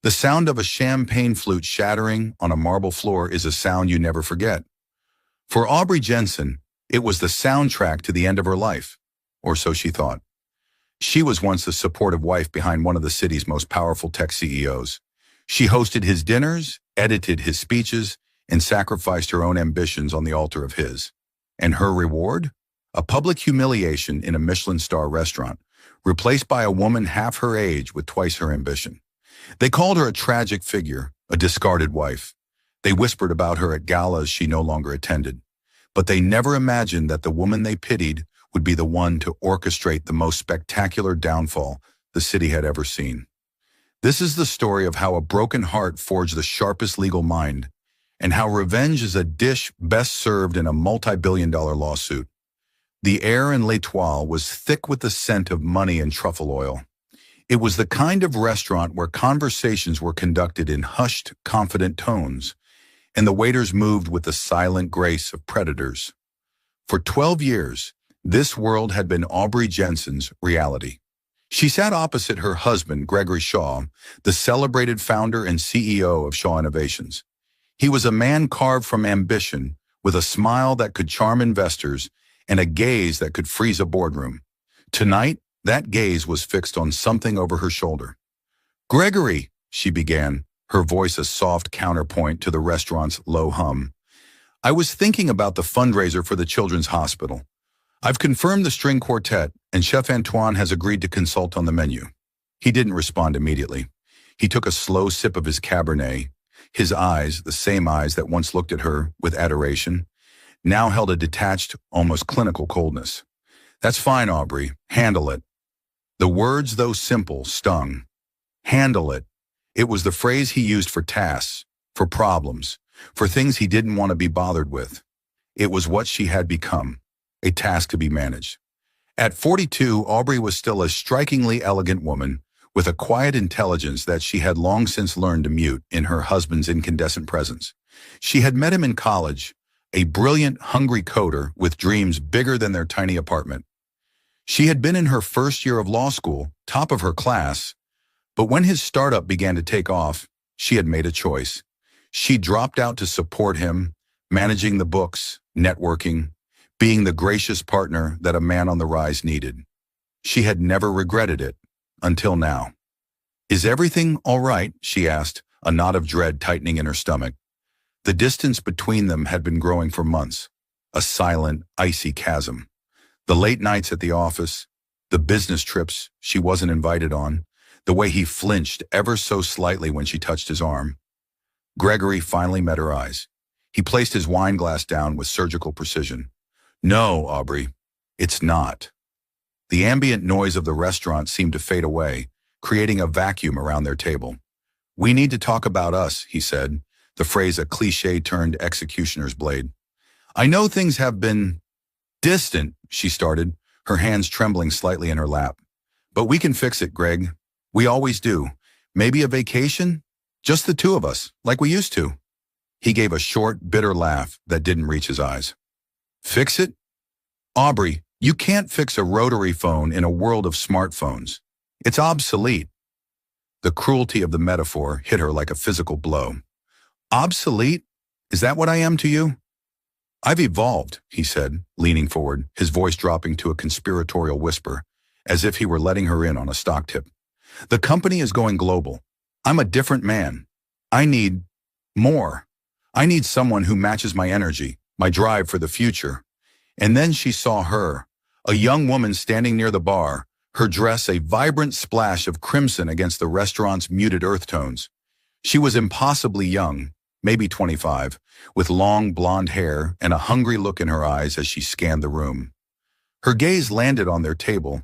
The sound of a champagne flute shattering on a marble floor is a sound you never forget. For Aubrey Jensen, it was the soundtrack to the end of her life, or so she thought. She was once the supportive wife behind one of the city's most powerful tech CEOs. She hosted his dinners, edited his speeches, and sacrificed her own ambitions on the altar of his. And her reward? A public humiliation in a Michelin star restaurant, replaced by a woman half her age with twice her ambition. They called her a tragic figure, a discarded wife. They whispered about her at galas she no longer attended. But they never imagined that the woman they pitied would be the one to orchestrate the most spectacular downfall the city had ever seen. This is the story of how a broken heart forged the sharpest legal mind, and how revenge is a dish best served in a multi-billion-dollar lawsuit. The air in L'Etoile was thick with the scent of money and truffle oil. It was the kind of restaurant where conversations were conducted in hushed, confident tones, and the waiters moved with the silent grace of predators. For 12 years, this world had been Aubrey Jensen's reality. She sat opposite her husband, Gregory Shaw, the celebrated founder and CEO of Shaw Innovations. He was a man carved from ambition, with a smile that could charm investors and a gaze that could freeze a boardroom. Tonight, that gaze was fixed on something over her shoulder. "Gregory," she began, her voice a soft counterpoint to the restaurant's low hum. "I was thinking about the fundraiser for the Children's Hospital. I've confirmed the string quartet, and Chef Antoine has agreed to consult on the menu." He didn't respond immediately. He took a slow sip of his Cabernet. His eyes, the same eyes that once looked at her with adoration, now held a detached, almost clinical coldness. "That's fine, Aubrey. Handle it." The words, though simple, stung. Handle it. It was the phrase he used for tasks, for problems, for things he didn't want to be bothered with. It was what she had become, a task to be managed. At 42, Aubrey was still a strikingly elegant woman, with a quiet intelligence that she had long since learned to mute in her husband's incandescent presence. She had met him in college, a brilliant, hungry coder with dreams bigger than their tiny apartment. She had been in her first year of law school, top of her class, but when his startup began to take off, she had made a choice. She dropped out to support him, managing the books, networking, being the gracious partner that a man on the rise needed. She had never regretted it, until now. "Is everything all right?" she asked, a knot of dread tightening in her stomach. The distance between them had been growing for months, a silent, icy chasm. The late nights at the office, the business trips she wasn't invited on, the way he flinched ever so slightly when she touched his arm. Gregory finally met her eyes. He placed his wine glass down with surgical precision. "No, Aubrey, it's not." The ambient noise of the restaurant seemed to fade away, creating a vacuum around their table. "We need to talk about us," he said, the phrase a cliché turned executioner's blade. "I know things have been distant," she started, her hands trembling slightly in her lap. "But we can fix it, Greg. We always do. Maybe a vacation? Just the two of us, like we used to." He gave a short, bitter laugh that didn't reach his eyes. "Fix it? Aubrey, you can't fix a rotary phone in a world of smartphones. It's obsolete." The cruelty of the metaphor hit her like a physical blow. "Obsolete? Is that what I am to you?" "I've evolved," he said, leaning forward, his voice dropping to a conspiratorial whisper, as if he were letting her in on a stock tip. "The company is going global. I'm a different man. I need more. I need someone who matches my energy, my drive for the future." And then she saw her, a young woman standing near the bar, her dress a vibrant splash of crimson against the restaurant's muted earth tones. She was impossibly young, maybe 25, with long blonde hair and a hungry look in her eyes as she scanned the room. Her gaze landed on their table,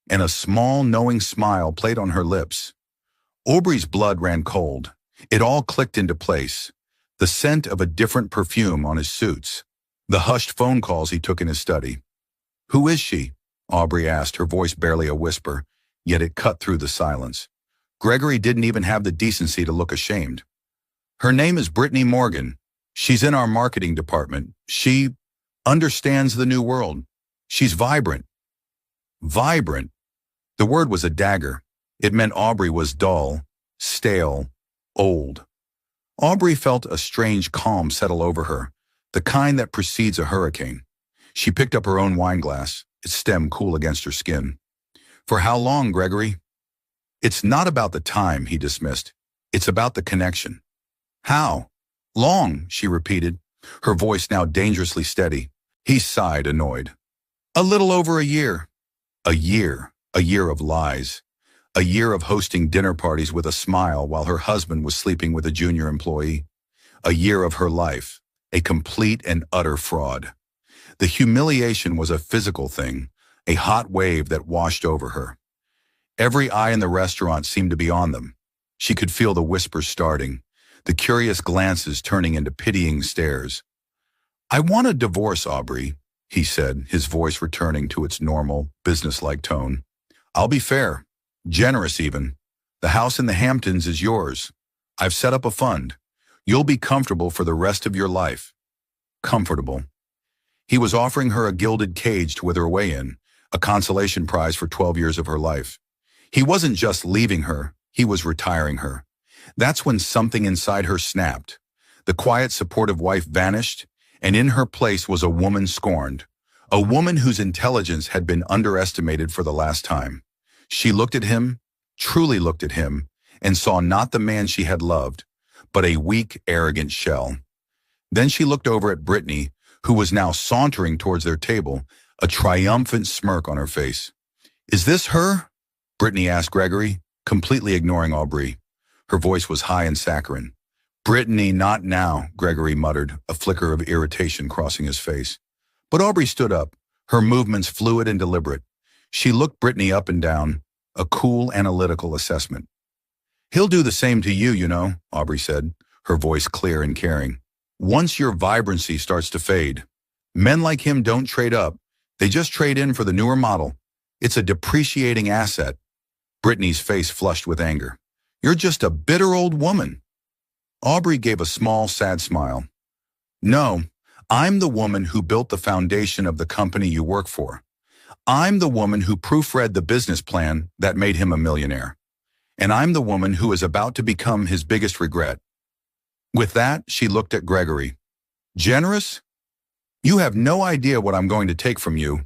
and a small, knowing smile played on her lips. Aubrey's blood ran cold. It all clicked into place. The scent of a different perfume on his suits. The hushed phone calls he took in his study. "Who is she?" Aubrey asked, her voice barely a whisper, yet it cut through the silence. Gregory didn't even have the decency to look ashamed. "Her name is Brittany Morgan. She's in our marketing department. She understands the new world. She's vibrant." Vibrant. The word was a dagger. It meant Aubrey was dull, stale, old. Aubrey felt a strange calm settle over her, the kind that precedes a hurricane. She picked up her own wine glass, its stem cool against her skin. For how long, Gregory? It's not about the time, he dismissed. It's about the connection. How? Long, she repeated, her voice now dangerously steady. He sighed, annoyed. A little over a year. A year of lies. A year of hosting dinner parties with a smile while her husband was sleeping with a junior employee. A year of her life, a complete and utter fraud. The humiliation was a physical thing, a hot wave that washed over her. Every eye in the restaurant seemed to be on them. She could feel the whispers starting, the curious glances turning into pitying stares. I want a divorce, Aubrey, he said, his voice returning to its normal, businesslike tone. I'll be fair, generous even. The house in the Hamptons is yours. I've set up a fund. You'll be comfortable for the rest of your life. Comfortable. He was offering her a gilded cage to wither away in, a consolation prize for 12 years of her life. He wasn't just leaving her, he was retiring her. That's when something inside her snapped. The quiet, supportive wife vanished, and in her place was a woman scorned, a woman whose intelligence had been underestimated for the last time. She looked at him, truly looked at him, and saw not the man she had loved, but a weak, arrogant shell. Then she looked over at Brittany, who was now sauntering towards their table, a triumphant smirk on her face. Is this her? Brittany asked Gregory, completely ignoring Aubrey. Her voice was high and saccharine. Brittany, not now, Gregory muttered, a flicker of irritation crossing his face. But Aubrey stood up, her movements fluid and deliberate. She looked Brittany up and down, a cool, analytical assessment. He'll do the same to you, you know, Aubrey said, her voice clear and caring. Once your vibrancy starts to fade, men like him don't trade up. They just trade in for the newer model. It's a depreciating asset. Brittany's face flushed with anger. You're just a bitter old woman. Aubrey gave a small, sad smile. No, I'm the woman who built the foundation of the company you work for. I'm the woman who proofread the business plan that made him a millionaire. And I'm the woman who is about to become his biggest regret. With that, she looked at Gregory. Generous? You have no idea what I'm going to take from you.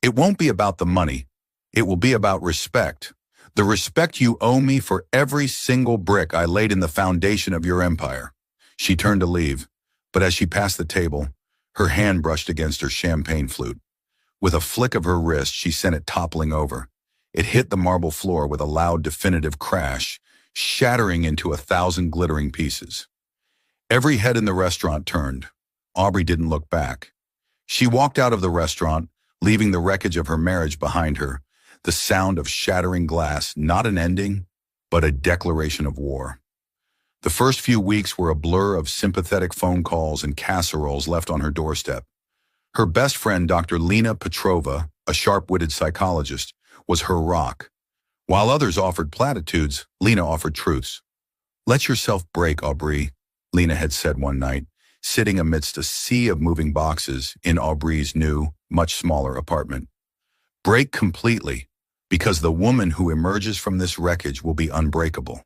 It won't be about the money. It will be about respect. The respect you owe me for every single brick I laid in the foundation of your empire. She turned to leave, but as she passed the table, her hand brushed against her champagne flute. With a flick of her wrist, she sent it toppling over. It hit the marble floor with a loud, definitive crash, shattering into 1,000 glittering pieces. Every head in the restaurant turned. Aubrey didn't look back. She walked out of the restaurant, leaving the wreckage of her marriage behind her, the sound of shattering glass, not an ending, but a declaration of war. The first few weeks were a blur of sympathetic phone calls and casseroles left on her doorstep. Her best friend, Dr. Lena Petrova, a sharp-witted psychologist, was her rock. While others offered platitudes, Lena offered truths. Let yourself break, Aubrey, Lena had said one night, sitting amidst a sea of moving boxes in Aubrey's new, much smaller apartment. Break completely, because the woman who emerges from this wreckage will be unbreakable.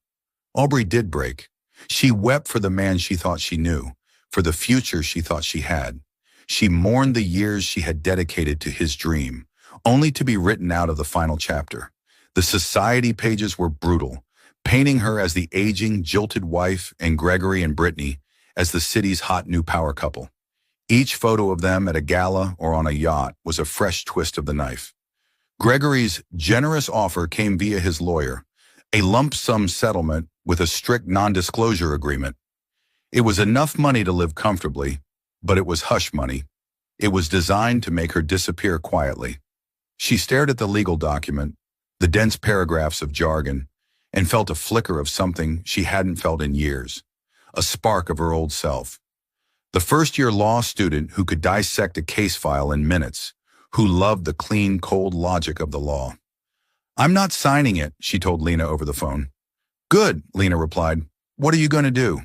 Aubrey did break. She wept for the man she thought she knew, for the future she thought she had. She mourned the years she had dedicated to his dream, only to be written out of the final chapter. The society pages were brutal, painting her as the aging, jilted wife and Gregory and Brittany as the city's hot new power couple. Each photo of them at a gala or on a yacht was a fresh twist of the knife. Gregory's generous offer came via his lawyer, a lump sum settlement with a strict non-disclosure agreement. It was enough money to live comfortably, but it was hush money. It was designed to make her disappear quietly. She stared at the legal document, the dense paragraphs of jargon, and felt a flicker of something she hadn't felt in years, a spark of her old self. The first-year law student who could dissect a case file in minutes, who loved the clean, cold logic of the law. I'm not signing it, she told Lena over the phone. Good, Lena replied. What are you going to do?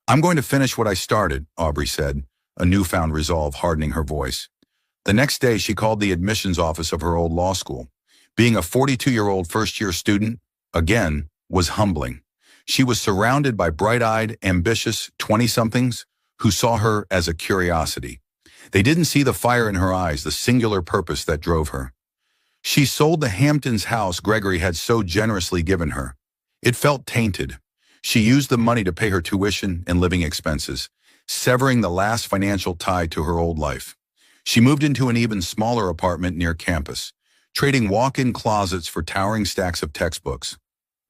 I'm going to finish what I started, Aubrey said, a newfound resolve hardening her voice. The next day, she called the admissions office of her old law school. Being a 42-year-old first-year student, again, was humbling. She was surrounded by bright-eyed, ambitious 20-somethings who saw her as a curiosity. They didn't see the fire in her eyes, the singular purpose that drove her. She sold the Hamptons house Gregory had so generously given her. It felt tainted. She used the money to pay her tuition and living expenses, severing the last financial tie to her old life. She moved into an even smaller apartment near campus, trading walk-in closets for towering stacks of textbooks.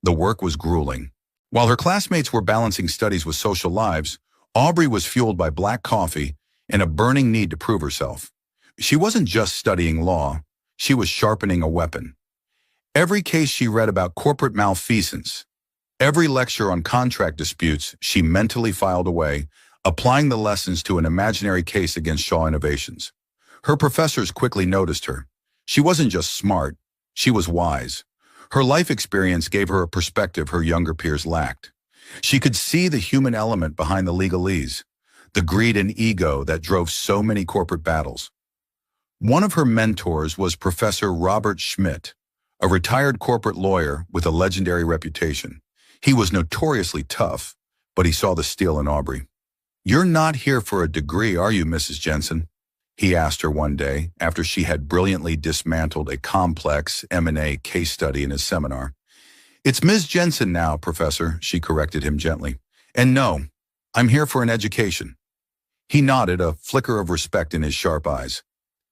The work was grueling. While her classmates were balancing studies with social lives, Aubrey was fueled by black coffee and a burning need to prove herself. She wasn't just studying law, she was sharpening a weapon. Every case she read about corporate malfeasance, every lecture on contract disputes she mentally filed away, applying the lessons to an imaginary case against Shaw Innovations. Her professors quickly noticed her. She wasn't just smart, she was wise. Her life experience gave her a perspective her younger peers lacked. She could see the human element behind the legalese, the greed and ego that drove so many corporate battles. One of her mentors was Professor Robert Schmidt, a retired corporate lawyer with a legendary reputation. He was notoriously tough, but he saw the steel in Aubrey. "You're not here for a degree, are you, Mrs. Jensen?" he asked her one day after she had brilliantly dismantled a complex M&A case study in his seminar. "It's Ms. Jensen now, Professor," she corrected him gently. "And no, I'm here for an education." He nodded, a flicker of respect in his sharp eyes.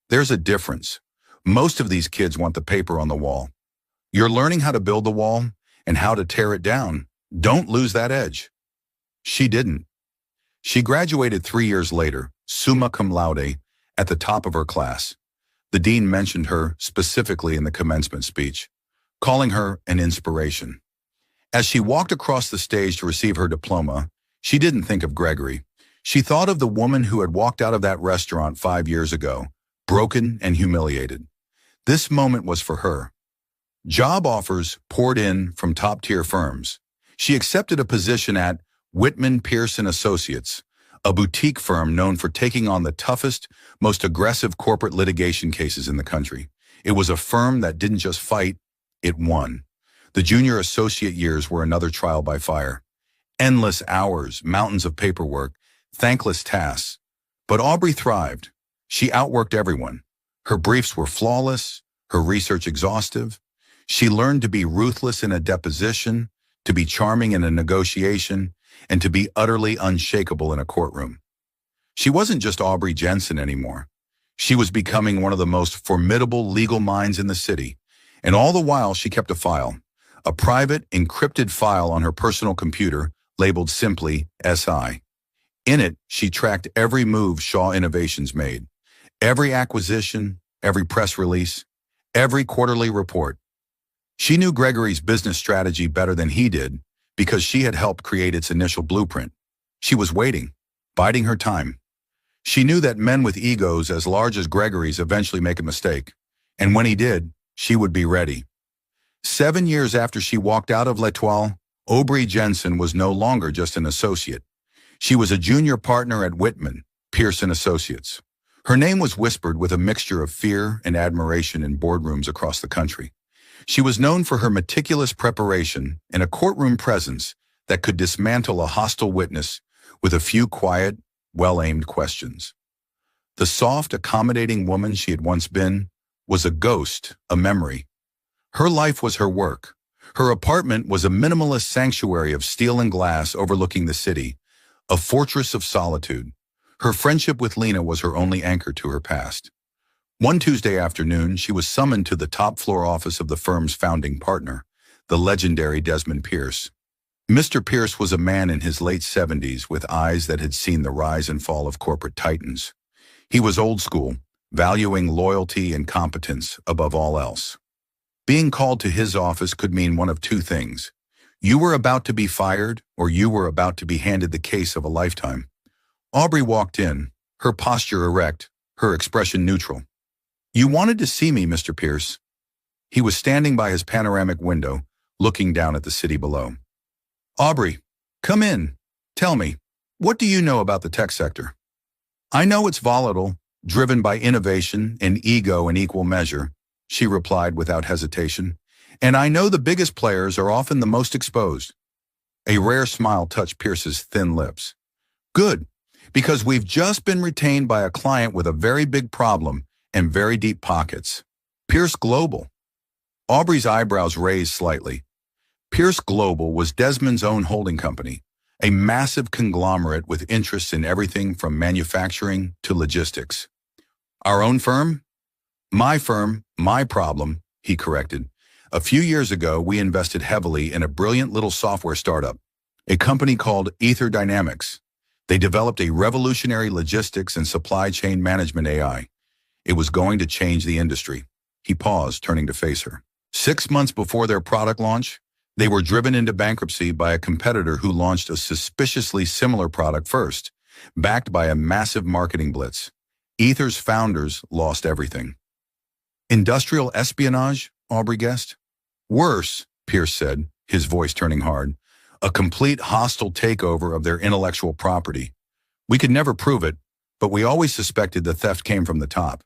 "There's a difference. Most of these kids want the paper on the wall. You're learning how to build the wall and how to tear it down. Don't lose that edge." She didn't. She graduated 3 years later, summa cum laude, at the top of her class. The dean mentioned her specifically in the commencement speech, calling her an inspiration. As she walked across the stage to receive her diploma, she didn't think of Gregory. She thought of the woman who had walked out of that restaurant 5 years ago, broken and humiliated. This moment was for her. Job offers poured in from top-tier firms. She accepted a position at Whitman Pearson Associates, a boutique firm known for taking on the toughest, most aggressive corporate litigation cases in the country. It was a firm that didn't just fight, it won. The junior associate years were another trial by fire. Endless hours, mountains of paperwork, thankless tasks. But Aubrey thrived. She outworked everyone. Her briefs were flawless, her research exhaustive. She learned to be ruthless in a deposition, to be charming in a negotiation, and to be utterly unshakable in a courtroom. She wasn't just Aubrey Jensen anymore. She was becoming one of the most formidable legal minds in the city, and all the while she kept a file, a private, encrypted file on her personal computer labeled simply SI. In it, she tracked every move Shaw Innovations made, every acquisition, every press release, every quarterly report. She knew Gregory's business strategy better than he did because she had helped create its initial blueprint. She was waiting, biding her time. She knew that men with egos as large as Gregory's eventually make a mistake, and when he did, she would be ready. 7 years after she walked out of L'Etoile, Aubrey Jensen was no longer just an associate. She was a junior partner at Whitman Pearson Associates. Her name was whispered with a mixture of fear and admiration in boardrooms across the country. She was known for her meticulous preparation and a courtroom presence that could dismantle a hostile witness with a few quiet, well-aimed questions. The soft, accommodating woman she had once been was a ghost, a memory. Her life was her work. Her apartment was a minimalist sanctuary of steel and glass overlooking the city, a fortress of solitude. Her friendship with Lena was her only anchor to her past. One Tuesday afternoon, she was summoned to the top-floor office of the firm's founding partner, the legendary Desmond Pierce. Mr. Pierce was a man in his late 70s with eyes that had seen the rise and fall of corporate titans. He was old school, valuing loyalty and competence above all else. Being called to his office could mean one of two things. You were about to be fired, or you were about to be handed the case of a lifetime. Aubrey walked in, her posture erect, her expression neutral. "You wanted to see me, Mr. Pierce." He was standing by his panoramic window, looking down at the city below. "Aubrey, come in. Tell me, what do you know about the tech sector?" "I know it's volatile, driven by innovation and ego in equal measure," she replied without hesitation. "And I know the biggest players are often the most exposed." A rare smile touched Pierce's thin lips. Good, because we've just been retained by a client with a very big problem and very deep pockets. Pierce Global. Aubrey's eyebrows raised slightly. Pierce Global was Desmond's own holding company, a massive conglomerate with interests in everything from manufacturing to logistics. Our own firm? My firm, my problem, he corrected. A few years ago, we invested heavily in a brilliant little software startup, a company called Ether Dynamics. They developed a revolutionary logistics and supply chain management AI. It was going to change the industry. He paused, turning to face her. 6 months before their product launch, they were driven into bankruptcy by a competitor who launched a suspiciously similar product first, backed by a massive marketing blitz. Ether's founders lost everything. Industrial espionage? Aubrey guessed. Worse, Pierce said, his voice turning hard. A complete hostile takeover of their intellectual property. We could never prove it, but we always suspected the theft came from the top.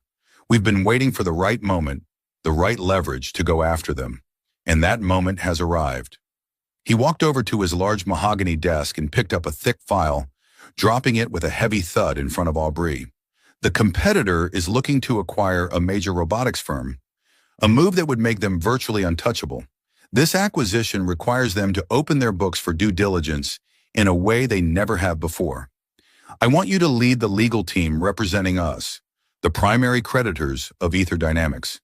We've been waiting for the right moment, the right leverage to go after them. And that moment has arrived. He walked over to his large mahogany desk and picked up a thick file, dropping it with a heavy thud in front of Aubrey. The competitor is looking to acquire a major robotics firm, a move that would make them virtually untouchable. This acquisition requires them to open their books for due diligence in a way they never have before. I want you to lead the legal team representing us, the primary creditors of Ether Dynamics.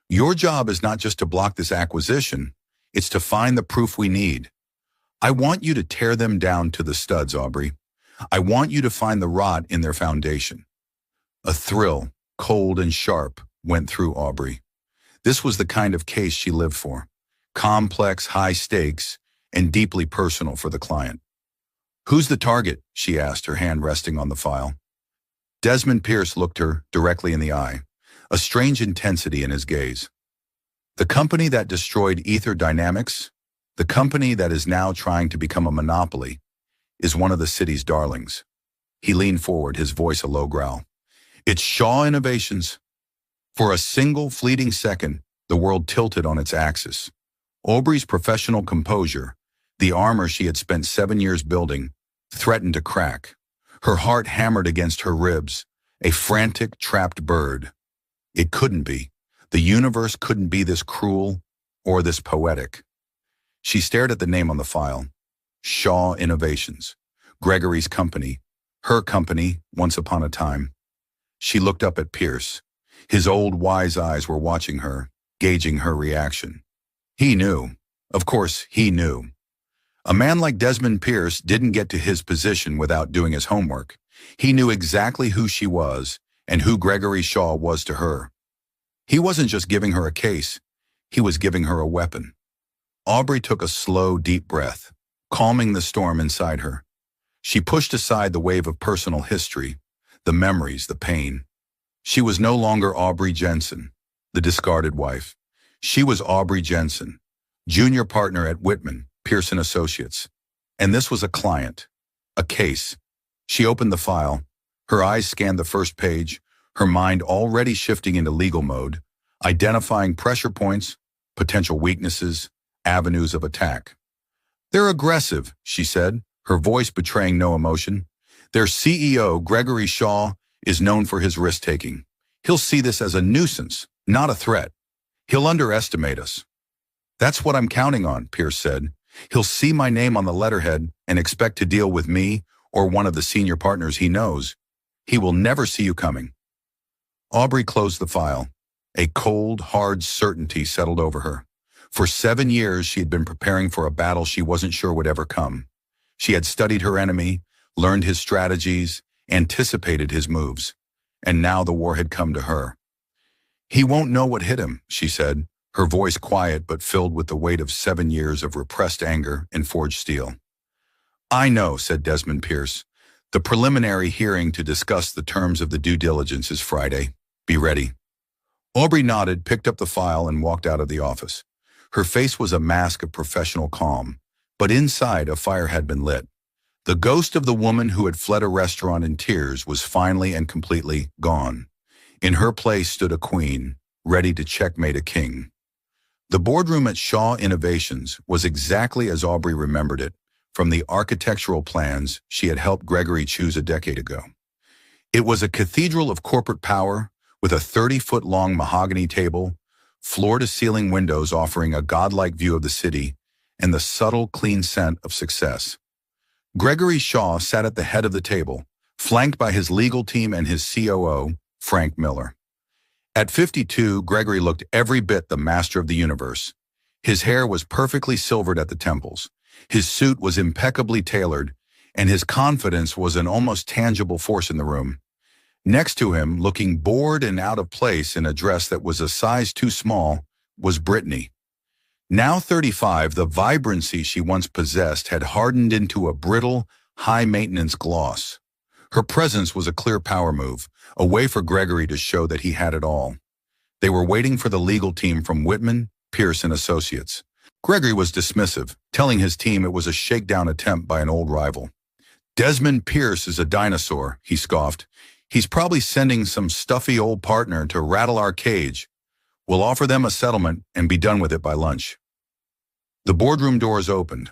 Your job is not just to block this acquisition, it's to find the proof we need. I want you to tear them down to the studs, Aubrey. I want you to find the rot in their foundation. A thrill, cold and sharp, went through Aubrey. This was the kind of case she lived for. Complex, high stakes, and deeply personal for the client. Who's the target? She asked, her hand resting on the file. Desmond Pierce looked her directly in the eye, a strange intensity in his gaze. The company that destroyed Ether Dynamics, the company that is now trying to become a monopoly, is one of the city's darlings. He leaned forward, his voice a low growl. It's Shaw Innovations. For a single fleeting second, the world tilted on its axis. Aubrey's professional composure, the armor she had spent 7 years building, threatened to crack. Her heart hammered against her ribs, a frantic, trapped bird. It couldn't be. The universe couldn't be this cruel or this poetic. She stared at the name on the file. Shaw Innovations. Gregory's company. Her company, once upon a time. She looked up at Pierce. His old wise eyes were watching her, gauging her reaction. He knew. Of course, he knew. A man like Desmond Pierce didn't get to his position without doing his homework. He knew exactly who she was and who Gregory Shaw was to her. He wasn't just giving her a case, he was giving her a weapon. Aubrey took a slow, deep breath, calming the storm inside her. She pushed aside the wave of personal history, the memories, the pain. She was no longer Aubrey Jensen, the discarded wife. She was Aubrey Jensen, junior partner at Whitman, Pearson Associates. And this was a client, a case. She opened the file. Her eyes scanned the first page, her mind already shifting into legal mode, identifying pressure points, potential weaknesses, avenues of attack. They're aggressive, she said, her voice betraying no emotion. Their CEO, Gregory Shaw, is known for his risk-taking. He'll see this as a nuisance, not a threat. He'll underestimate us. That's what I'm counting on, Pierce said. He'll see my name on the letterhead and expect to deal with me or one of the senior partners he knows. He will never see you coming. Aubrey closed the file. A cold, hard certainty settled over her. For 7 years, she had been preparing for a battle she wasn't sure would ever come. She had studied her enemy, learned his strategies, anticipated his moves. And now the war had come to her. He won't know what hit him, she said, her voice quiet but filled with the weight of 7 years of repressed anger and forged steel. I know, said Desmond Pierce. The preliminary hearing to discuss the terms of the due diligence is Friday. Be ready. Aubrey nodded, picked up the file, and walked out of the office. Her face was a mask of professional calm, but inside a fire had been lit. The ghost of the woman who had fled a restaurant in tears was finally and completely gone. In her place stood a queen, ready to checkmate a king. The boardroom at Shaw Innovations was exactly as Aubrey remembered it, from the architectural plans she had helped Gregory choose a decade ago. It was a cathedral of corporate power with a 30-foot-long mahogany table, floor-to-ceiling windows offering a godlike view of the city, and the subtle, clean scent of success. Gregory Shaw sat at the head of the table, flanked by his legal team and his COO, Frank Miller. At 52, Gregory looked every bit the master of the universe. His hair was perfectly silvered at the temples, his suit was impeccably tailored, and his confidence was an almost tangible force in the room. Next to him, looking bored and out of place in a dress that was a size too small, was Brittany. Now 35, the vibrancy she once possessed had hardened into a brittle, high-maintenance gloss. Her presence was a clear power move, a way for Gregory to show that he had it all. They were waiting for the legal team from Whitman, Pierce & Associates. Gregory was dismissive, telling his team it was a shakedown attempt by an old rival. "Desmond Pierce is a dinosaur," he scoffed. "He's probably sending some stuffy old partner to rattle our cage. We'll offer them a settlement and be done with it by lunch." The boardroom doors opened.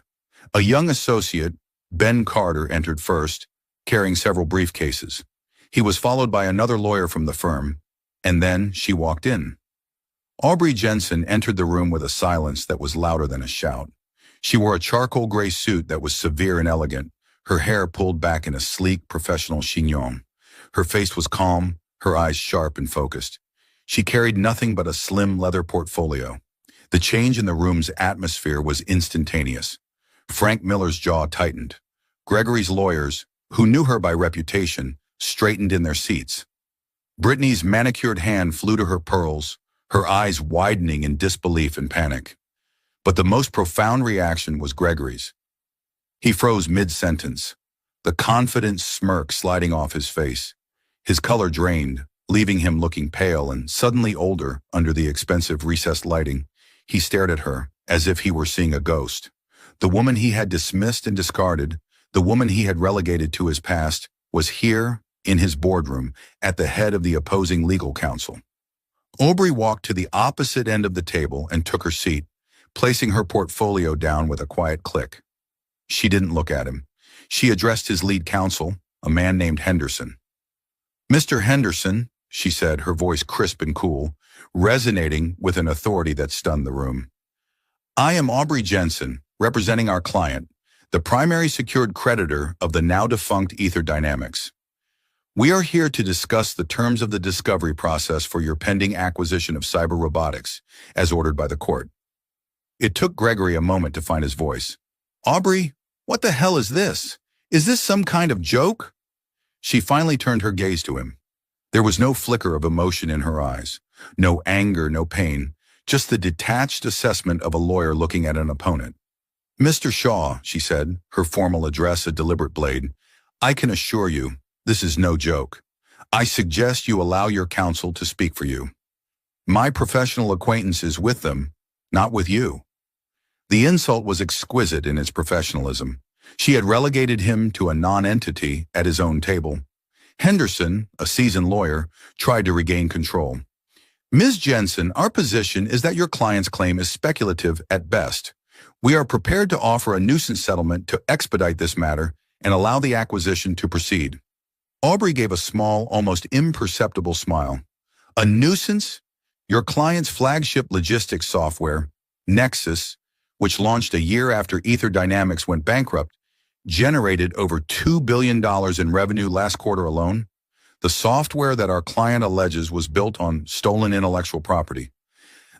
A young associate, Ben Carter, entered first, carrying several briefcases. He was followed by another lawyer from the firm, and then she walked in. Aubrey Jensen entered the room with a silence that was louder than a shout. She wore a charcoal gray suit that was severe and elegant, her hair pulled back in a sleek, professional chignon. Her face was calm, her eyes sharp and focused. She carried nothing but a slim leather portfolio. The change in the room's atmosphere was instantaneous. Frank Miller's jaw tightened. Gregory's lawyers, who knew her by reputation, straightened in their seats. Brittany's manicured hand flew to her pearls, her eyes widening in disbelief and panic. But the most profound reaction was Gregory's. He froze mid-sentence, the confident smirk sliding off his face. His color drained, leaving him looking pale and suddenly older under the expensive recessed lighting. He stared at her, as if he were seeing a ghost. The woman he had dismissed and discarded, the woman he had relegated to his past, was here, in his boardroom, at the head of the opposing legal counsel. Aubrey walked to the opposite end of the table and took her seat, placing her portfolio down with a quiet click. She didn't look at him. She addressed his lead counsel, a man named Henderson. "Mr. Henderson," she said, her voice crisp and cool, resonating with an authority that stunned the room. "I am Aubrey Jensen, representing our client, the primary secured creditor of the now-defunct Ether Dynamics. We are here to discuss the terms of the discovery process for your pending acquisition of Cyber Robotics, as ordered by the court." It took Gregory a moment to find his voice. "Aubrey, what the hell is this? Is this some kind of joke?" She finally turned her gaze to him. There was no flicker of emotion in her eyes, no anger, no pain, just the detached assessment of a lawyer looking at an opponent. "Mr. Shaw," she said, her formal address a deliberate blade, "I can assure you, this is no joke. I suggest you allow your counsel to speak for you. My professional acquaintance is with them, not with you." The insult was exquisite in its professionalism. She had relegated him to a non-entity at his own table. Henderson, a seasoned lawyer, tried to regain control. "Ms. Jensen, our position is that your client's claim is speculative at best. We are prepared to offer a nuisance settlement to expedite this matter and allow the acquisition to proceed." Aubrey gave a small, almost imperceptible smile. "A nuisance? Your client's flagship logistics software, Nexus, which launched a year after Ether Dynamics went bankrupt, generated over $2 billion in revenue last quarter alone. The software that our client alleges was built on stolen intellectual property.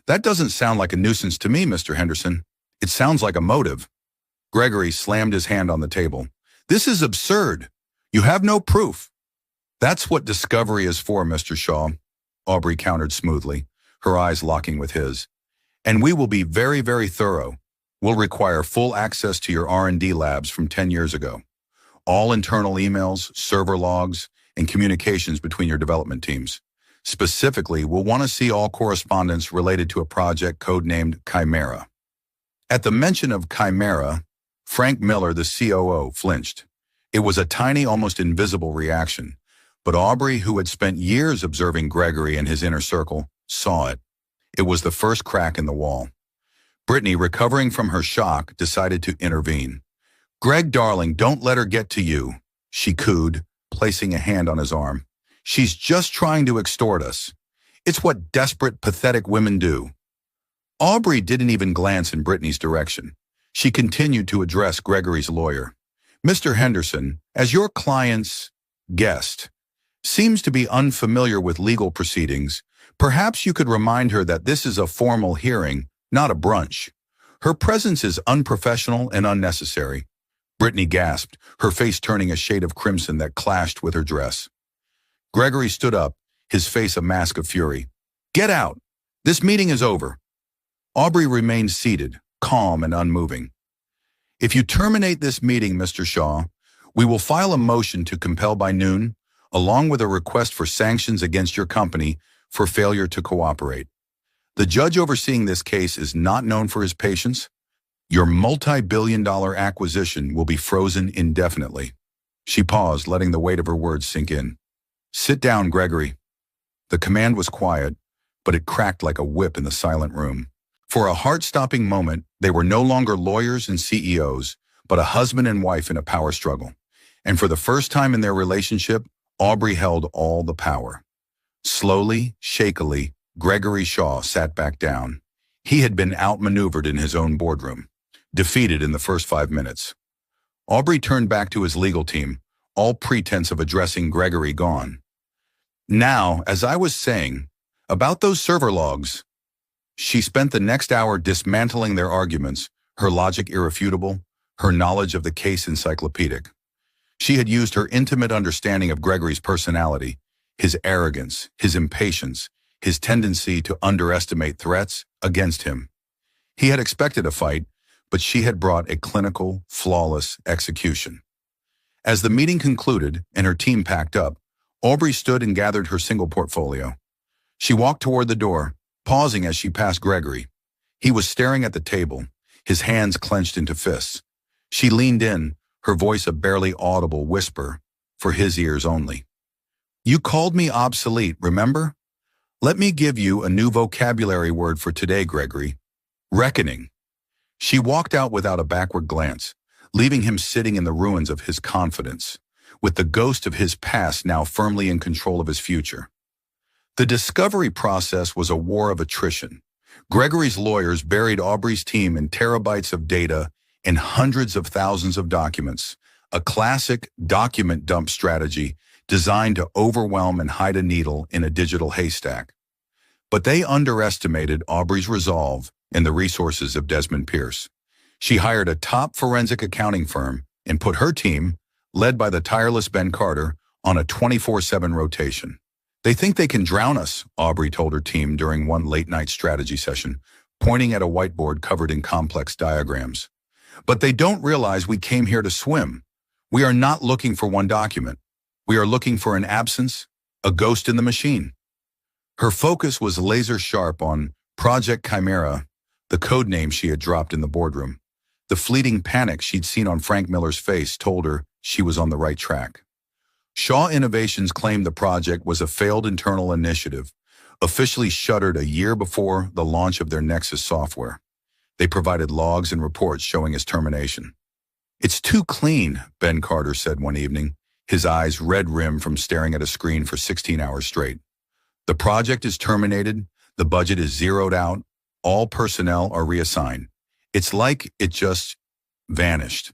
That doesn't sound like a nuisance to me, Mr. Henderson. It sounds like a motive." Gregory slammed his hand on the table. "This is absurd. You have no proof." "That's what discovery is for, Mr. Shaw," Aubrey countered smoothly, her eyes locking with his. "And we will be very, very thorough. We'll require full access to your R&D labs from 10 years ago. All internal emails, server logs, and communications between your development teams. Specifically, we'll want to see all correspondence related to a project codenamed Chimera." At the mention of Chimera, Frank Miller, the COO, flinched. It was a tiny, almost invisible reaction, but Aubrey, who had spent years observing Gregory and his inner circle, saw it. It was the first crack in the wall. Brittany, recovering from her shock, decided to intervene. "Greg, darling, don't let her get to you," she cooed, placing a hand on his arm. "She's just trying to extort us. It's what desperate, pathetic women do." Aubrey didn't even glance in Brittany's direction. She continued to address Gregory's lawyer. "Mr. Henderson, as your client's guest, seems to be unfamiliar with legal proceedings. Perhaps you could remind her that this is a formal hearing, not a brunch. Her presence is unprofessional and unnecessary." Brittany gasped, her face turning a shade of crimson that clashed with her dress. Gregory stood up, his face a mask of fury. "Get out! This meeting is over." Aubrey remained seated, calm and unmoving. "If you terminate this meeting, Mr. Shaw, we will file a motion to compel by noon, along with a request for sanctions against your company for failure to cooperate. The judge overseeing this case is not known for his patience. Your multi-billion-dollar acquisition will be frozen indefinitely." She paused, letting the weight of her words sink in. "Sit down, Gregory." The command was quiet, but it cracked like a whip in the silent room. For a heart-stopping moment, they were no longer lawyers and CEOs, but a husband and wife in a power struggle. And for the first time in their relationship, Aubrey held all the power. Slowly, shakily, Gregory Shaw sat back down. He had been outmaneuvered in his own boardroom, defeated in the first 5 minutes. Aubrey turned back to his legal team, all pretense of addressing Gregory gone. "Now, as I was saying, about those server logs." She spent the next hour dismantling their arguments, her logic irrefutable, her knowledge of the case encyclopedic. She had used her intimate understanding of Gregory's personality, his arrogance, his impatience, his tendency to underestimate threats against him. He had expected a fight, but she had brought a clinical, flawless execution. As the meeting concluded and her team packed up, Aubrey stood and gathered her single portfolio. She walked toward the door, pausing as she passed Gregory. He was staring at the table, his hands clenched into fists. She leaned in, her voice a barely audible whisper, for his ears only. "You called me obsolete, remember? Let me give you a new vocabulary word for today, Gregory. Reckoning." She walked out without a backward glance, leaving him sitting in the ruins of his confidence, with the ghost of his past now firmly in control of his future. The discovery process was a war of attrition. Gregory's lawyers buried Aubrey's team in terabytes of data and hundreds of thousands of documents, a classic document dump strategy designed to overwhelm and hide a needle in a digital haystack. But they underestimated Aubrey's resolve and the resources of Desmond Pierce. She hired a top forensic accounting firm and put her team, led by the tireless Ben Carter, on a 24/7 rotation. "They think they can drown us," Aubrey told her team during one late-night strategy session, pointing at a whiteboard covered in complex diagrams. "But they don't realize we came here to swim. We are not looking for one document. We are looking for an absence, a ghost in the machine." Her focus was laser-sharp on Project Chimera, the code name she had dropped in the boardroom. The fleeting panic she'd seen on Frank Miller's face told her she was on the right track. Shaw Innovations claimed the project was a failed internal initiative, officially shuttered a year before the launch of their Nexus software. They provided logs and reports showing its termination. "It's too clean," Ben Carter said one evening, his eyes red-rimmed from staring at a screen for 16 hours straight. "The project is terminated, the budget is zeroed out, all personnel are reassigned. It's like it just vanished."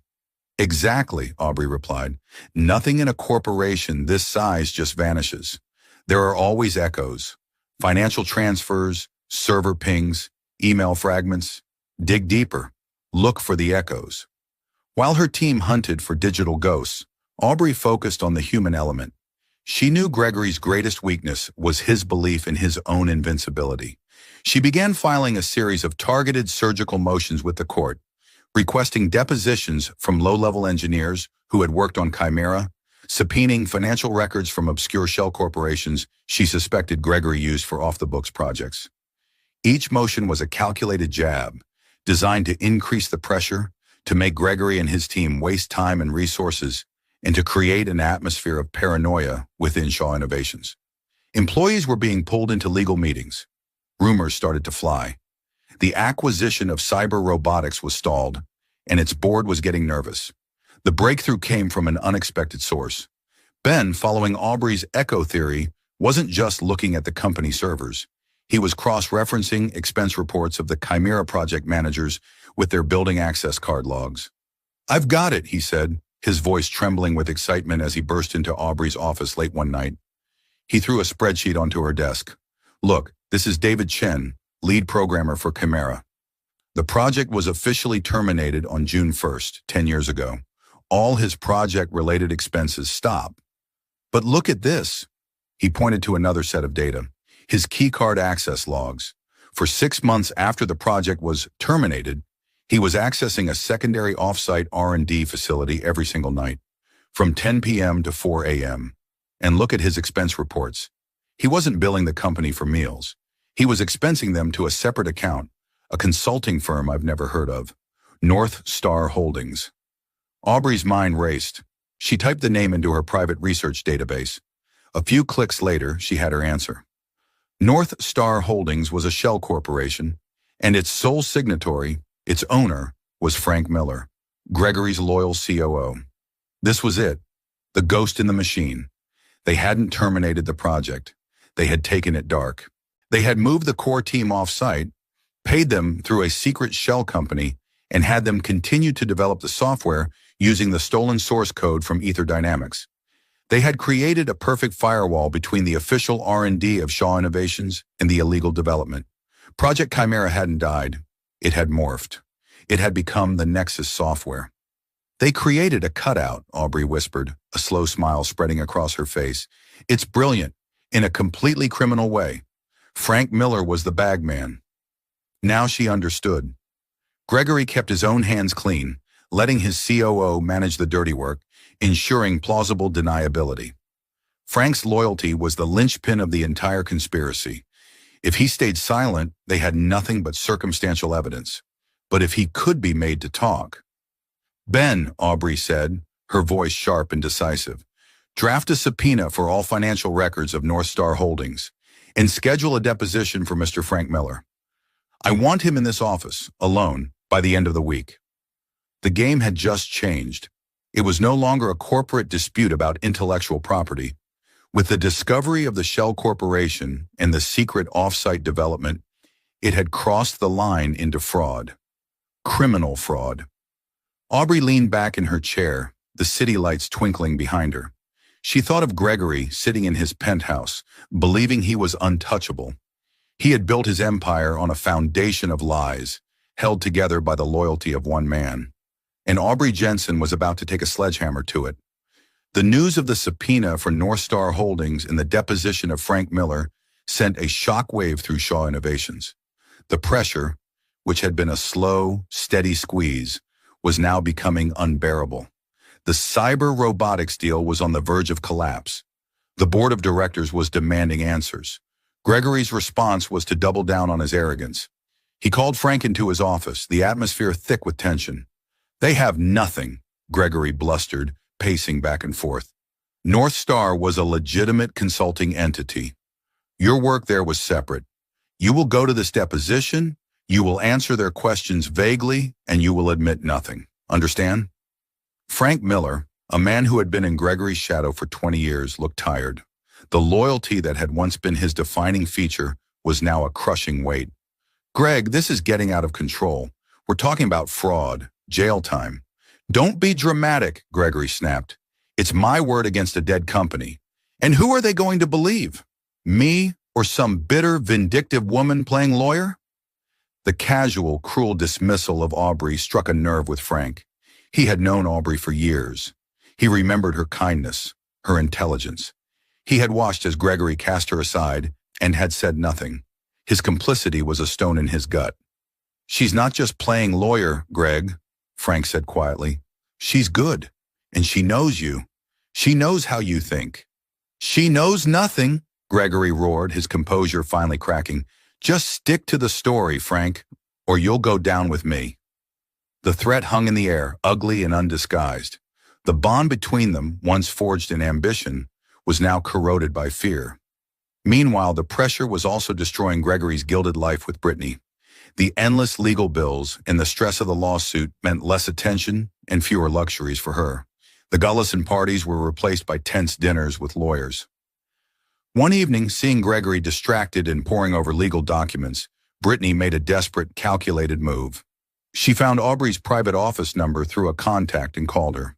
"Exactly," Aubrey replied. "Nothing in a corporation this size just vanishes. There are always echoes. Financial transfers, server pings, email fragments. Dig deeper. Look for the echoes." While her team hunted for digital ghosts, Aubrey focused on the human element. She knew Gregory's greatest weakness was his belief in his own invincibility. She began filing a series of targeted surgical motions with the court, requesting depositions from low-level engineers who had worked on Chimera, subpoenaing financial records from obscure shell corporations she suspected Gregory used for off-the-books projects. Each motion was a calculated jab, designed to increase the pressure, to make Gregory and his team waste time and resources, and to create an atmosphere of paranoia within Shaw Innovations. Employees were being pulled into legal meetings. Rumors started to fly. The acquisition of cyber robotics was stalled, and its board was getting nervous. The breakthrough came from an unexpected source. Ben, following Aubrey's echo theory, wasn't just looking at the company servers. He was cross-referencing expense reports of the Chimera project managers with their building access card logs. "I've got it," he said, his voice trembling with excitement as he burst into Aubrey's office late one night. He threw a spreadsheet onto her desk. "Look, this is David Chen, lead programmer for Chimera. The project was officially terminated on June 1st, 10 years ago. All his project-related expenses stop. But look at this." He pointed to another set of data, his keycard access logs. For 6 months after the project was terminated, he was accessing a secondary off-site R&D facility every single night, from 10 p.m. to 4 a.m. And look at his expense reports. He wasn't billing the company for meals. He was expensing them to a separate account, a consulting firm I've never heard of, North Star Holdings. Aubrey's mind raced. She typed the name into her private research database. A few clicks later, she had her answer. North Star Holdings was a shell corporation, and its sole signatory, its owner, was Frank Miller, Gregory's loyal COO. This was it, the ghost in the machine. They hadn't terminated the project. They had taken it dark. They had moved the core team off-site, paid them through a secret shell company, and had them continue to develop the software using the stolen source code from Ether Dynamics. They had created a perfect firewall between the official R&D of Shaw Innovations and the illegal development. Project Chimera hadn't died. It had morphed. It had become the Nexus software. "They created a cutout," Aubrey whispered, a slow smile spreading across her face. "It's brilliant, in a completely criminal way. Frank Miller was the bagman." Now she understood. Gregory kept his own hands clean, letting his COO manage the dirty work, ensuring plausible deniability. Frank's loyalty was the linchpin of the entire conspiracy. If he stayed silent, they had nothing but circumstantial evidence. But if he could be made to talk— "Ben," Aubrey said, her voice sharp and decisive, "draft a subpoena for all financial records of North Star Holdings and schedule a deposition for Mr. Frank Miller. I want him in this office, alone, by the end of the week." The game had just changed. It was no longer a corporate dispute about intellectual property. With the discovery of the Shell Corporation and the secret off-site development, it had crossed the line into fraud. Criminal fraud. Aubrey leaned back in her chair, the city lights twinkling behind her. She thought of Gregory sitting in his penthouse, believing he was untouchable. He had built his empire on a foundation of lies, held together by the loyalty of one man. And Aubrey Jensen was about to take a sledgehammer to it. The news of the subpoena for North Star Holdings and the deposition of Frank Miller sent a shockwave through Shaw Innovations. The pressure, which had been a slow, steady squeeze, was now becoming unbearable. The cyber robotics deal was on the verge of collapse. The board of directors was demanding answers. Gregory's response was to double down on his arrogance. He called Frank into his office, the atmosphere thick with tension. "They have nothing," Gregory blustered, pacing back and forth. "North Star was a legitimate consulting entity. Your work there was separate. You will go to this deposition, you will answer their questions vaguely, and you will admit nothing. Understand?" Frank Miller, a man who had been in Gregory's shadow for 20 years, looked tired. The loyalty that had once been his defining feature was now a crushing weight. "Greg, this is getting out of control. We're talking about fraud, jail time." "Don't be dramatic," Gregory snapped. "It's my word against a dead company. And who are they going to believe? Me or some bitter, vindictive woman playing lawyer?" The casual, cruel dismissal of Aubrey struck a nerve with Frank. He had known Aubrey for years. He remembered her kindness, her intelligence. He had watched as Gregory cast her aside and had said nothing. His complicity was a stone in his gut. "She's not just playing lawyer, Greg," Frank said quietly. "She's good, and she knows you. She knows how you think." "She knows nothing," Gregory roared, his composure finally cracking. "Just stick to the story, Frank, or you'll go down with me." The threat hung in the air, ugly and undisguised. The bond between them, once forged in ambition, was now corroded by fear. Meanwhile, the pressure was also destroying Gregory's gilded life with Brittany. The endless legal bills and the stress of the lawsuit meant less attention and fewer luxuries for her. The Gullison parties were replaced by tense dinners with lawyers. One evening, seeing Gregory distracted and poring over legal documents, Brittany made a desperate, calculated move. She found Aubrey's private office number through a contact and called her.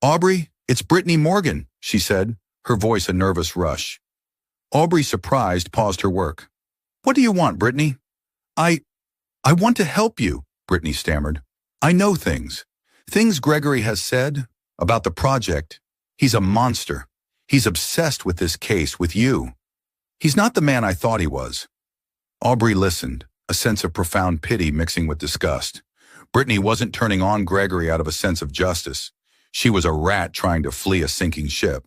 "Aubrey, it's Brittany Morgan," she said, her voice a nervous rush. Aubrey, surprised, paused her work. "What do you want, Brittany?" I want to help you," Brittany stammered. "I know things. Things Gregory has said about the project. He's a monster. He's obsessed with this case, with you. He's not the man I thought he was." Aubrey listened, a sense of profound pity mixing with disgust. Brittany wasn't turning on Gregory out of a sense of justice. She was a rat trying to flee a sinking ship.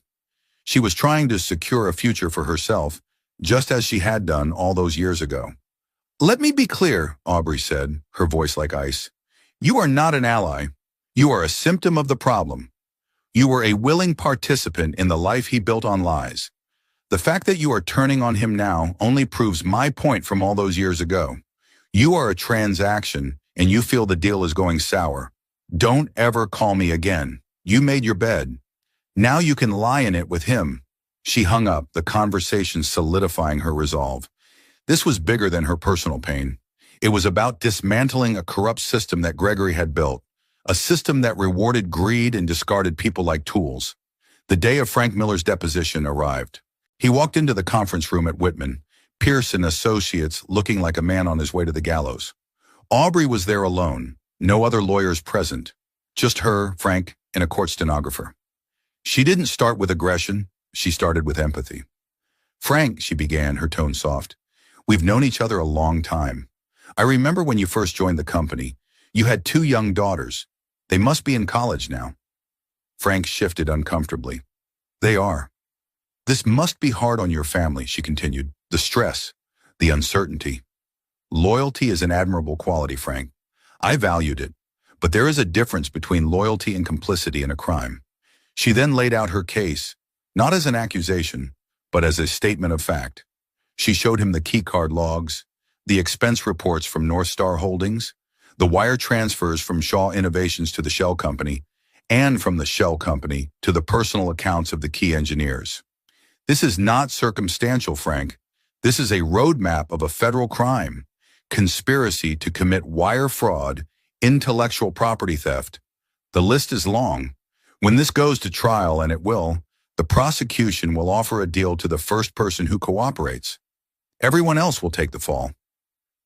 She was trying to secure a future for herself, just as she had done all those years ago. "Let me be clear," Aubrey said, her voice like ice. "You are not an ally. You are a symptom of the problem. You were a willing participant in the life he built on lies. The fact that you are turning on him now only proves my point from all those years ago. You are a transaction, and you feel the deal is going sour. Don't ever call me again. You made your bed. Now you can lie in it with him." She hung up, the conversation solidifying her resolve. This was bigger than her personal pain. It was about dismantling a corrupt system that Gregory had built, a system that rewarded greed and discarded people like tools. The day of Frank Miller's deposition arrived. He walked into the conference room at Whitman, Pierce and Associates, looking like a man on his way to the gallows. Aubrey was there alone, no other lawyers present, just her, Frank, and a court stenographer. She didn't start with aggression, she started with empathy. "Frank," she began, her tone soft, "we've known each other a long time. I remember when you first joined the company. You had 2 young daughters. They must be in college now." Frank shifted uncomfortably. "They are. This must be hard on your family," she continued. "The stress, the uncertainty. Loyalty is an admirable quality, Frank. I valued it, but there is a difference between loyalty and complicity in a crime." She then laid out her case, not as an accusation, but as a statement of fact. She showed him the keycard logs, the expense reports from North Star Holdings, the wire transfers from Shaw Innovations to the shell company, and from the shell company to the personal accounts of the key engineers. "This is not circumstantial, Frank. This is a roadmap of a federal crime, conspiracy to commit wire fraud, intellectual property theft. The list is long. When this goes to trial, and it will, the prosecution will offer a deal to the first person who cooperates. Everyone else will take the fall."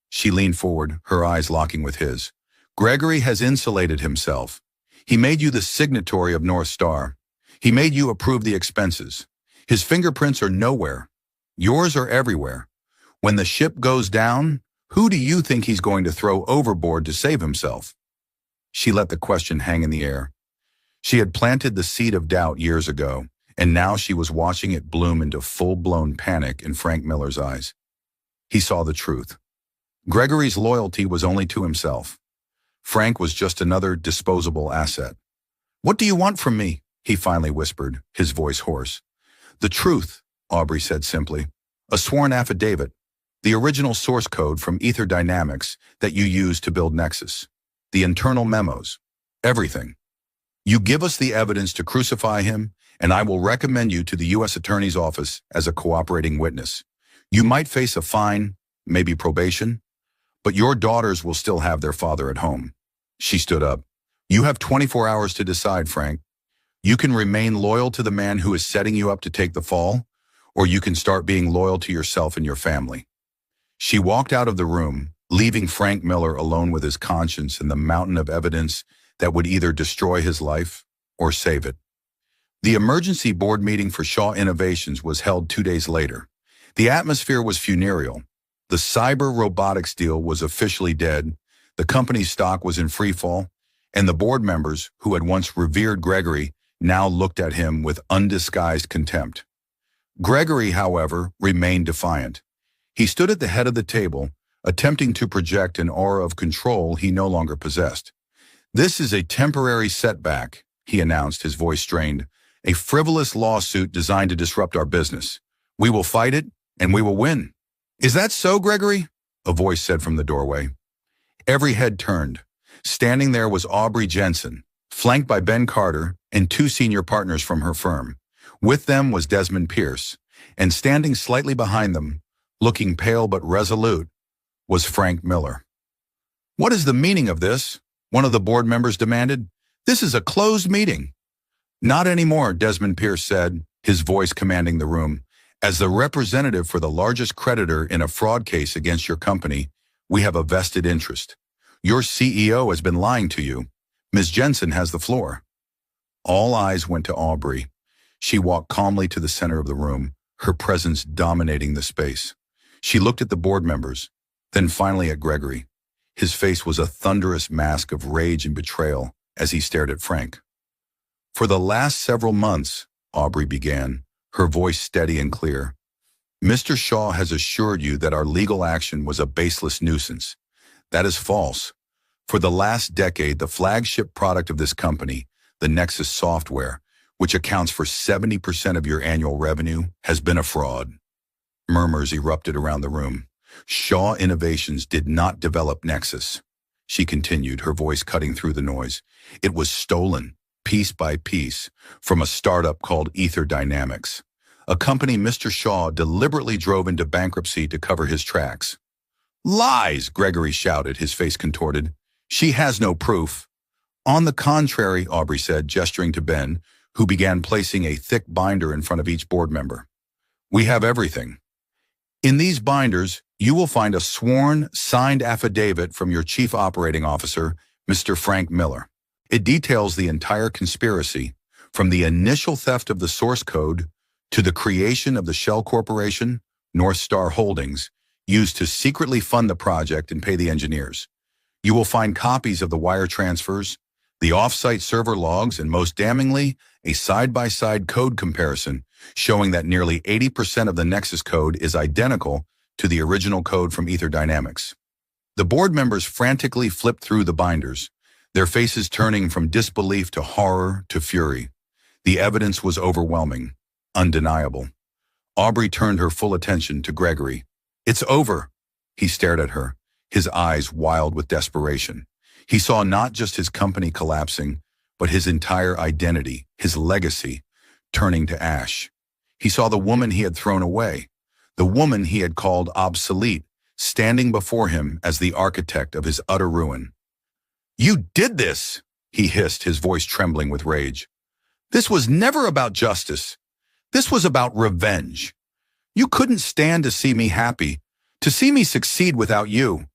She leaned forward, her eyes locking with his. "Gregory has insulated himself. He made you the signatory of North Star. He made you approve the expenses. His fingerprints are nowhere. Yours are everywhere. When the ship goes down, who do you think he's going to throw overboard to save himself?" She let the question hang in the air. She had planted the seed of doubt years ago, and now she was watching it bloom into full-blown panic in Frank Miller's eyes. He saw the truth. Gregory's loyalty was only to himself. Frank was just another disposable asset. "What do you want from me?" he finally whispered, his voice hoarse. "The truth," Aubrey said simply. "A sworn affidavit. The original source code from Ether Dynamics that you used to build Nexus. The internal memos. Everything. You give us the evidence to crucify him, and I will recommend you to the U.S. Attorney's Office as a cooperating witness. You might face a fine, maybe probation, but your daughters will still have their father at home." She stood up. "You have 24 hours to decide, Frank. You can remain loyal to the man who is setting you up to take the fall, or you can start being loyal to yourself and your family." She walked out of the room, leaving Frank Miller alone with his conscience and the mountain of evidence that would either destroy his life or save it. The emergency board meeting for Shaw Innovations was held 2 days later. The atmosphere was funereal. The cyber robotics deal was officially dead, the company's stock was in freefall, and the board members, who had once revered Gregory, now looked at him with undisguised contempt. Gregory, however, remained defiant. He stood at the head of the table, attempting to project an aura of control he no longer possessed. "This is a temporary setback," he announced, his voice strained. "A frivolous lawsuit designed to disrupt our business. We will fight it, and we will win." "Is that so, Gregory?" a voice said from the doorway. Every head turned. Standing there was Aubrey Jensen, flanked by Ben Carter and two senior partners from her firm. With them was Desmond Pierce, and standing slightly behind them, looking pale but resolute, was Frank Miller. "What is the meaning of this?" one of the board members demanded. "This is a closed meeting." "Not anymore," Desmond Pierce said, his voice commanding the room. "As the representative for the largest creditor in a fraud case against your company, we have a vested interest. Your CEO has been lying to you. Ms. Jensen has the floor." All eyes went to Aubrey. She walked calmly to the center of the room, her presence dominating the space. She looked at the board members, then finally at Gregory. His face was a thunderous mask of rage and betrayal as he stared at Frank. "For the last several months," Aubrey began, her voice steady and clear, "Mr. Shaw has assured you that our legal action was a baseless nuisance. That is false. For the last decade, the flagship product of this company, the Nexus software, which accounts for 70% of your annual revenue, has been a fraud." Murmurs erupted around the room. "Shaw Innovations did not develop Nexus," she continued, her voice cutting through the noise. "It was stolen, piece by piece, from a startup called Ether Dynamics, a company Mr. Shaw deliberately drove into bankruptcy to cover his tracks." "Lies!" Gregory shouted, his face contorted. "She has no proof." "On the contrary," Aubrey said, gesturing to Ben, who began placing a thick binder in front of each board member. "We have everything. In these binders, you will find a sworn, signed affidavit from your chief operating officer, Mr. Frank Miller. It details the entire conspiracy, from the initial theft of the source code to the creation of the shell corporation, North Star Holdings, used to secretly fund the project and pay the engineers. You will find copies of the wire transfers, the off-site server logs, and most damningly, a side-by-side code comparison showing that nearly 80% of the Nexus code is identical to the original code from Ether Dynamics." The board members frantically flipped through the binders, their faces turning from disbelief to horror to fury. The evidence was overwhelming, undeniable. Aubrey turned her full attention to Gregory. "It's over." He stared at her, his eyes wild with desperation. He saw not just his company collapsing, but his entire identity, his legacy, turning to ash. He saw the woman he had thrown away, the woman he had called obsolete, standing before him as the architect of his utter ruin. "You did this!" he hissed, his voice trembling with rage. "This was never about justice. This was about revenge. You couldn't stand to see me happy, to see me succeed without you."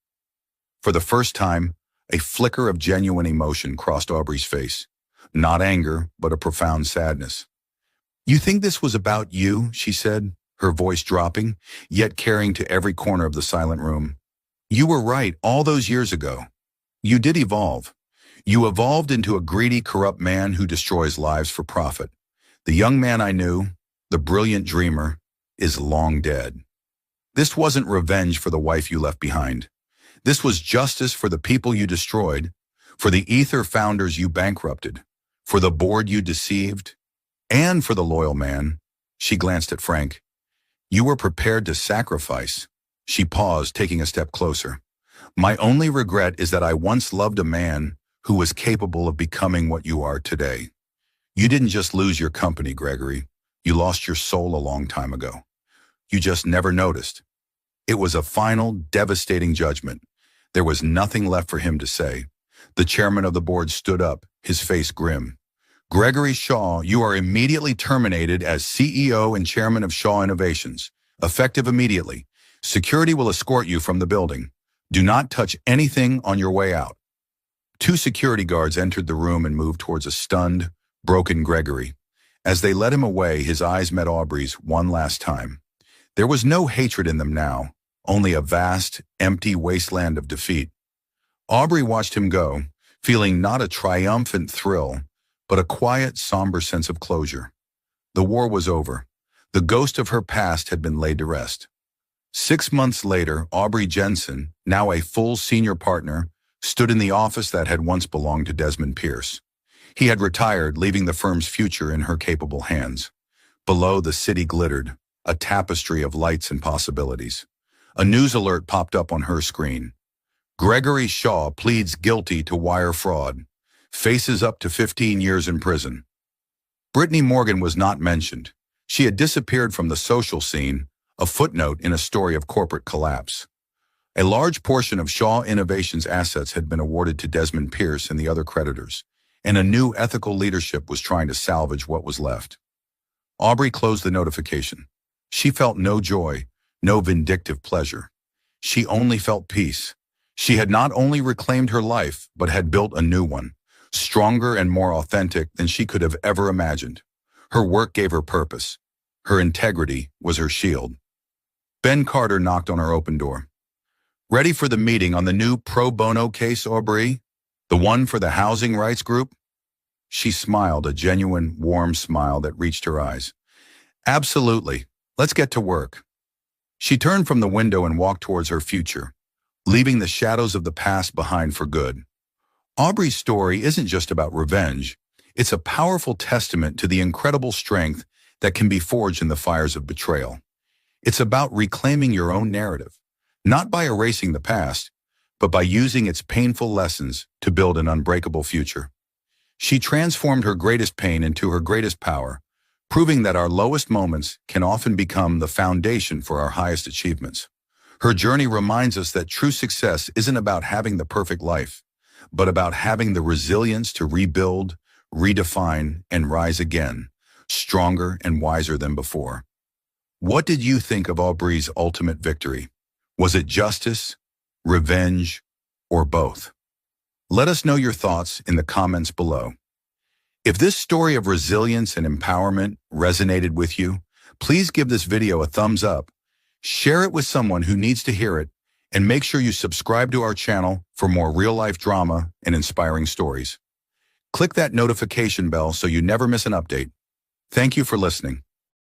For the first time, a flicker of genuine emotion crossed Aubrey's face. Not anger, but a profound sadness. "You think this was about you?" she said, her voice dropping, yet carrying to every corner of the silent room. "You were right all those years ago. You did evolve. You evolved into a greedy, corrupt man who destroys lives for profit. The young man I knew, the brilliant dreamer, is long dead. This wasn't revenge for the wife you left behind. This was justice for the people you destroyed, for the Ether founders you bankrupted, for the board you deceived, and for the loyal man." She glanced at Frank. "You were prepared to sacrifice." She paused, taking a step closer. "My only regret is that I once loved a man who was capable of becoming what you are today. You didn't just lose your company, Gregory. You lost your soul a long time ago. You just never noticed." It was a final, devastating judgment. There was nothing left for him to say. The chairman of the board stood up, his face grim. "Gregory Shaw, you are immediately terminated as CEO and chairman of Shaw Innovations, effective immediately. Security will escort you from the building. Do not touch anything on your way out." Two security guards entered the room and moved towards a stunned, broken Gregory. As they led him away, his eyes met Aubrey's one last time. There was no hatred in them now, only a vast, empty wasteland of defeat. Aubrey watched him go, feeling not a triumphant thrill, but a quiet, somber sense of closure. The war was over. The ghost of her past had been laid to rest. 6 months later, Aubrey Jensen, now a full senior partner, stood in the office that had once belonged to Desmond Pierce. He had retired, leaving the firm's future in her capable hands. Below, the city glittered, a tapestry of lights and possibilities. A news alert popped up on her screen. Gregory Shaw pleads guilty to wire fraud. Faces up to 15 years in prison. Brittany Morgan was not mentioned. She had disappeared from the social scene, a footnote in a story of corporate collapse. A large portion of Shaw Innovations' assets had been awarded to Desmond Pierce and the other creditors, and a new ethical leadership was trying to salvage what was left. Aubrey closed the notification. She felt no joy, no vindictive pleasure. She only felt peace. She had not only reclaimed her life, but had built a new one, stronger and more authentic than she could have ever imagined. Her work gave her purpose. Her integrity was her shield. Ben Carter knocked on her open door. Ready for the meeting on the new pro bono case, Aubrey? The one for the housing rights group? She smiled, a genuine, warm smile that reached her eyes. Absolutely. Let's get to work. She turned from the window and walked towards her future, leaving the shadows of the past behind for good. Aubrey's story isn't just about revenge. It's a powerful testament to the incredible strength that can be forged in the fires of betrayal. It's about reclaiming your own narrative, not by erasing the past, but by using its painful lessons to build an unbreakable future. She transformed her greatest pain into her greatest power, proving that our lowest moments can often become the foundation for our highest achievements. Her journey reminds us that true success isn't about having the perfect life, but about having the resilience to rebuild, redefine, and rise again, stronger and wiser than before. What did you think of Aubrey's ultimate victory? Was it justice, revenge, or both? Let us know your thoughts in the comments below. If this story of resilience and empowerment resonated with you, please give this video a thumbs up, share it with someone who needs to hear it, and make sure you subscribe to our channel for more real-life drama and inspiring stories. Click that notification bell so you never miss an update. Thank you for listening.